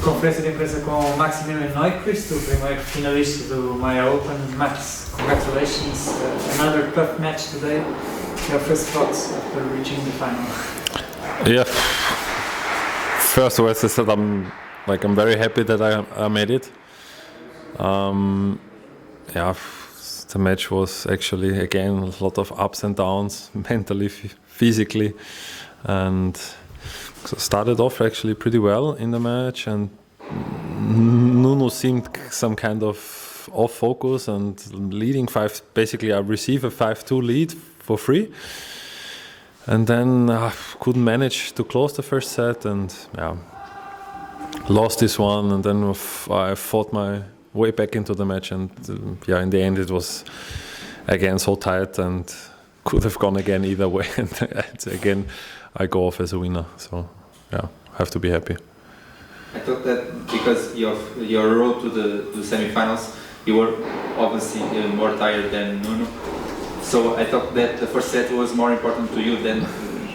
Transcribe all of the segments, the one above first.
conferência de imprensa com Maximilian e Neuchrist, o primeiro finalista do Maia Open. Max, congratulations! Another tough match today. Your first thoughts after reaching the final? Yeah. First of all, as I said, I'm very happy that I made it. The match was actually again a lot of ups and downs, mentally, physically, and started off actually pretty well in the match, and Nuno seemed some kind of off focus and leading five. Basically, I received a 5-2 lead for free, and then I couldn't manage to close the first set, and lost this one, and then I fought my way back into the match, and in the end it was again so tight and could have gone again either way, and again I go off as a winner, so have to be happy. I thought that because your road to the semi-finals, you were obviously more tired than Nuno, so I thought that the first set was more important to you than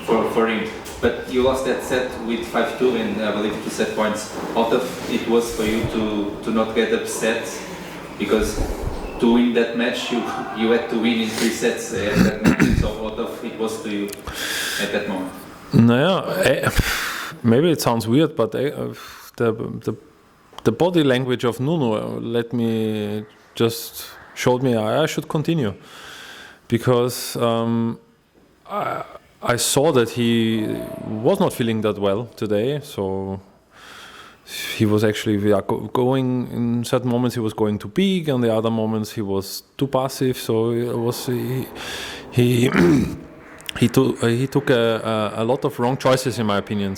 for him. But you lost that set with 5-2 and I believe 2 set points. How tough it was for you to not get upset, because to win that match you had to win in 3 sets at that moment. So how tough it was to you at that moment? Maybe it sounds weird, but the body language of Nuno showed me I should continue, because I saw that he was not feeling that well today, so he was actually going in certain moments. He was going too big, and the other moments he was too passive. So he took a lot of wrong choices in my opinion.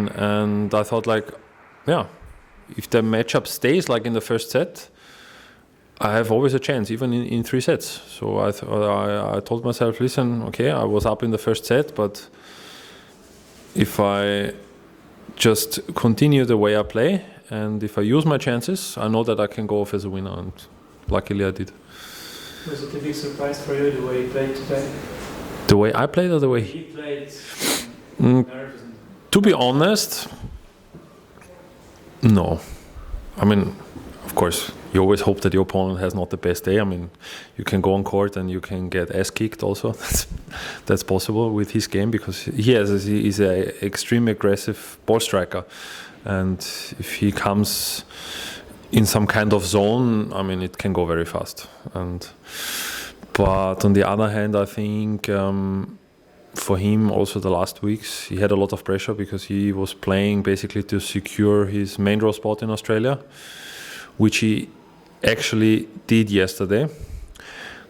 And I thought if the matchup stays like in the first set, I have always a chance, even in 3 sets. So I told myself, listen, okay, I was up in the first set, but if I just continue the way I play, and if I use my chances, I know that I can go off as a winner, and luckily I did. Was it a big surprise for you the way you played today? The way I played or the way he played? To be honest, no. I mean, of course, you always hope that your opponent has not the best day. I mean, you can go on court and you can get ass kicked also. That's possible with his game, because he's an extremely aggressive ball striker. And if he comes in some kind of zone, I mean, it can go very fast. But on the other hand, I think for him also the last weeks, he had a lot of pressure because he was playing basically to secure his main draw spot in Australia, which he actually did yesterday.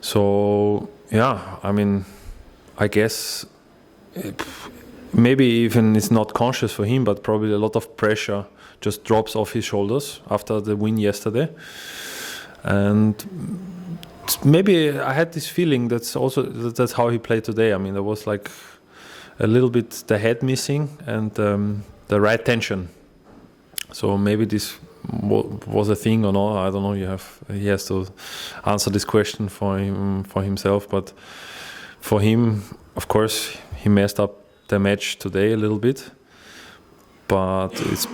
So I mean, I guess maybe even it's not conscious for him, but probably a lot of pressure just drops off his shoulders after the win yesterday. And maybe I had this feeling that's how he played today. I mean, there was like a little bit the head missing and the right tension. So maybe this was a thing or not. I don't know. He has to answer this question for himself. But for him, of course, he messed up the match today a little bit. But it's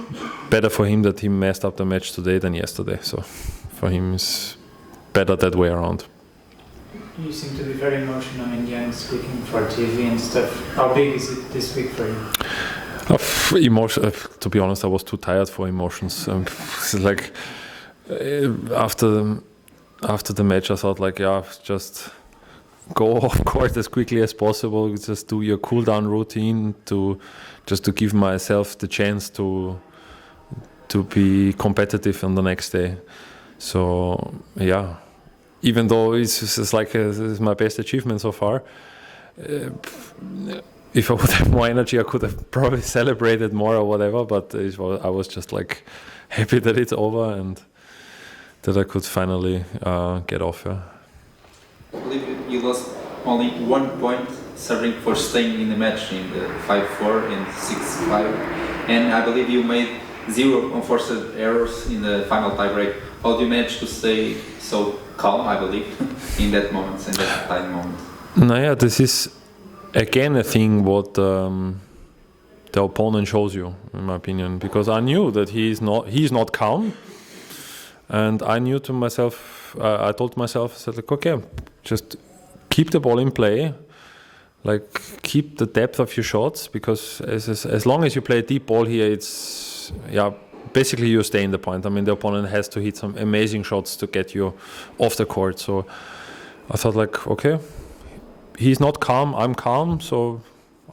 better for him that he messed up the match today than yesterday. So for him, it's better that way around. You seem to be very emotional in the end, speaking for TV and stuff. How big is it this week for you? To be honest, I was too tired for emotions. Like after the match, I thought just go off court as quickly as possible. Just do your cool down routine to give myself the chance to be competitive on the next day. So even though it's my best achievement so far. If I would have more energy, I could have probably celebrated more or whatever, but I was just like happy that it's over and that I could finally get off. I believe you lost only 1 point serving for staying in the match in the 5-4 and 6-5, and I believe you made 0 unforced errors in the final tiebreak. How do you manage to stay so calm, I believe, in that moment, in that tight moment? This is again a thing what the opponent shows you, in my opinion, because I knew that he's not calm, and I knew to myself, I told myself, I said like, okay, just keep the ball in play, like keep the depth of your shots, because as long as you play a deep ball here, it's basically you stay in the point. I mean, the opponent has to hit some amazing shots to get you off the court. So I thought like, okay, he's not calm, I'm calm, so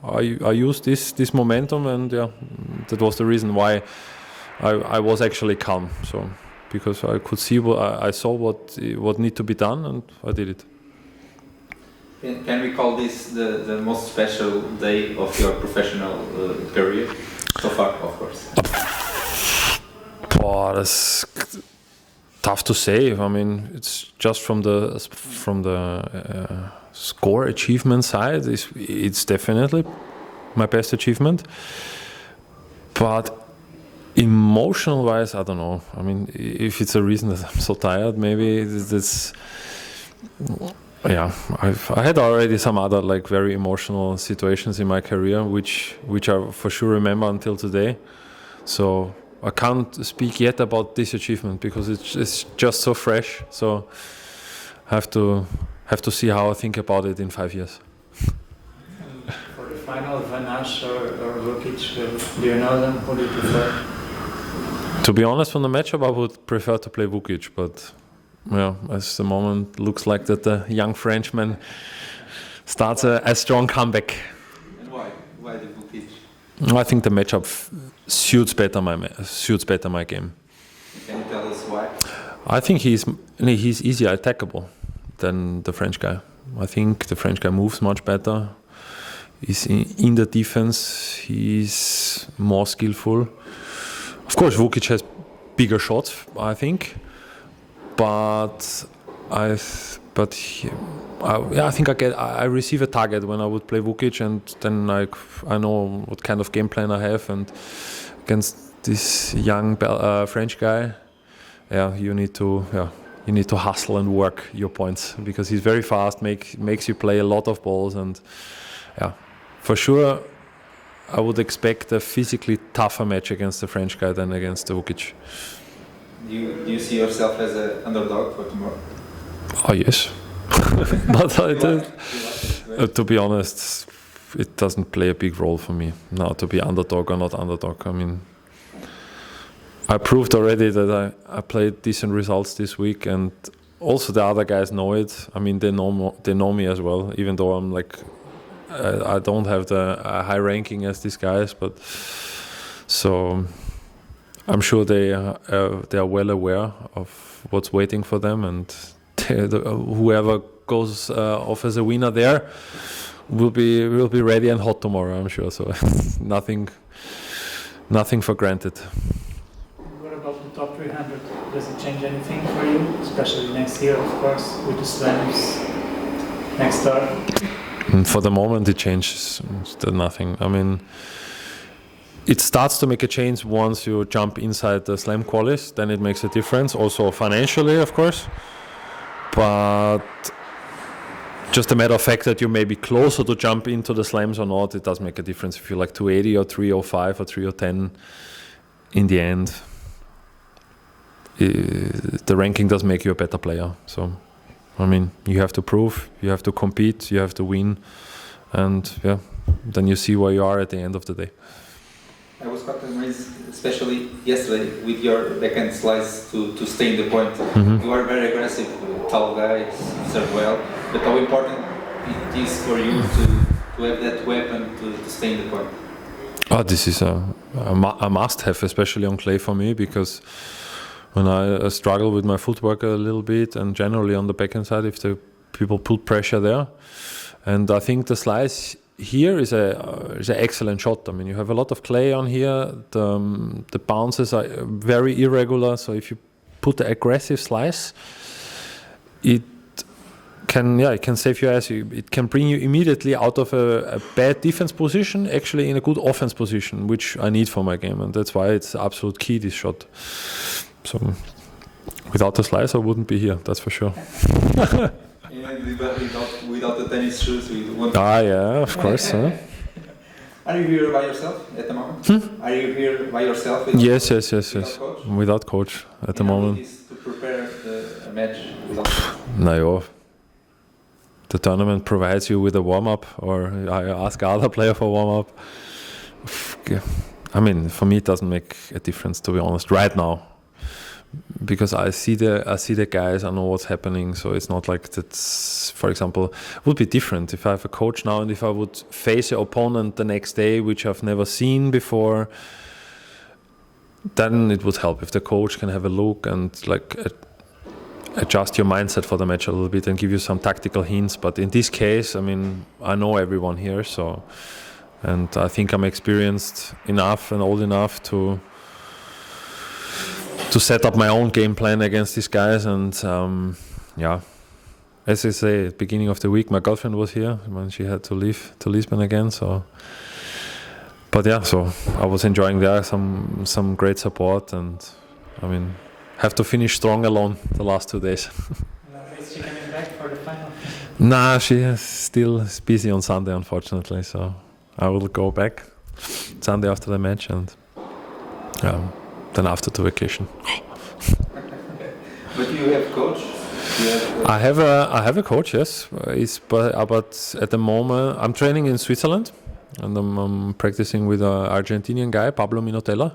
I used this momentum, and that was the reason why I was actually calm. So because I could see I saw what need to be done, and I did it. Can we call this the most special day of your professional career so far, of course? Oh, that's tough to say. I mean, it's just from the score achievement side. It's definitely my best achievement. But emotional wise, I don't know. I mean, if it's a reason that I'm so tired, maybe that's. Yeah, I had already some other like very emotional situations in my career, which I for sure remember until today. So I can't speak yet about this achievement because it's just so fresh. So I have to see how I think about it in 5 years. For the final, Van Asch or Vukic, do you know them? Who do you prefer? To be honest, from the matchup, I would prefer to play Vukic, but as the moment looks like that the young Frenchman starts a strong comeback. And why? Why the Vukic? I think the matchup suits better my game. Can you tell us why? I think he's easier attackable than the French guy. I think the French guy moves much better. He's in the defense. He's more skillful. Of course, Vukic has bigger shots, I think. But I think I receive a target when I would play Vukic, and then I know what kind of game plan I have, and against this young French guy, you need to hustle and work your points, because he's very fast, makes you play a lot of balls, and for sure I would expect a physically tougher match against the French guy than against the Vukic. Do you see yourself as an underdog for tomorrow? Oh yes, but to be honest, it doesn't play a big role for me now to be underdog or not underdog. I mean, I proved already that I played decent results this week, and also the other guys know it. I mean, they know me as well, even though I'm like I don't have the high ranking as these guys, but so. I'm sure they are well aware of what's waiting for them, and whoever goes off as a winner there will be ready and hot tomorrow, I'm sure. So nothing for granted. What about the top 300? Does it change anything for you, especially next year, of course, with the slams next start? For the moment, it changes nothing. I mean, it starts to make a change once you jump inside the slam qualis, then it makes a difference, also financially, of course. But just a matter of fact that you may be closer to jump into the slams or not, it does make a difference if you're like 280 or 305 or 310. In the end, the ranking does make you a better player. So, I mean, you have to prove, you have to compete, you have to win, and then you see where you are at the end of the day. I was quite amazed, especially yesterday, with your backhand slice to stay in the point. Mm-hmm. You are very aggressive, tall guy, serve well, but how important it is for you to have that weapon to stay in the point? Oh, this is a must-have, especially on clay for me, because when I struggle with my footwork a little bit, and generally on the backhand side, if the people put pressure there, and I think the slice here is an excellent shot. I mean, you have a lot of clay on here. The bounces are very irregular. So if you put the aggressive slice, it can save your ass. It can bring you immediately out of a bad defense position, actually in a good offense position, which I need for my game, and that's why it's absolute key, this shot. So without the slice, I wouldn't be here. That's for sure. And without the tennis shoes, we won't. Yeah, of course. Are you here by yourself at the moment? Are you here by yourself? Yes. Coach? Without coach at the moment. To prepare a match without coach? No, the tournament provides you with a warm-up, or I ask other player for warm-up. I mean, for me, it doesn't make a difference, to be honest, right now, because I see the guys, I know what's happening. So it's not like that's, for example, would be different if I have a coach now and if I would face an opponent the next day, which I've never seen before. Then it would help if the coach can have a look and like adjust your mindset for the match a little bit and give you some tactical hints. But in this case, I mean, I know everyone here, so, and I think I'm experienced enough and old enough to set up my own game plan against these guys. And as I say, at the beginning of the week, my girlfriend was here when she had to leave to Lisbon again. So, but yeah, so I was enjoying there some great support, and I mean, have to finish strong alone the last 2 days. Is she coming back for the final? Nah, she is still busy on Sunday, unfortunately. So I will go back Sunday after the match, and then after the vacation. But you have coach? I have a coach, yes. But at the moment I'm training in Switzerland, and I'm practicing with an Argentinian guy, Pablo Minotella,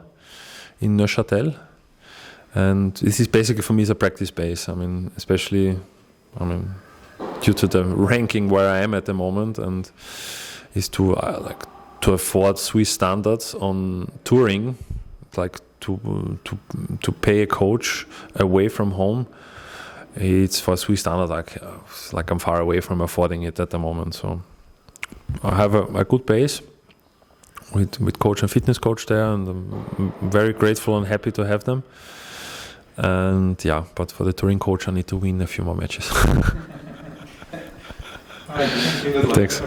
in Neuchâtel. And this is basically for me is a practice base. I mean, especially, due to the ranking where I am at the moment, and is to afford Swiss standards on touring, like to pay a coach away from home. It's for Swiss standards like I'm far away from affording it at the moment. So I have a good base with coach and fitness coach there, and I'm very grateful and happy to have them. And yeah, but for the touring coach, I need to win a few more matches. All right, thank you. Good luck. Thanks.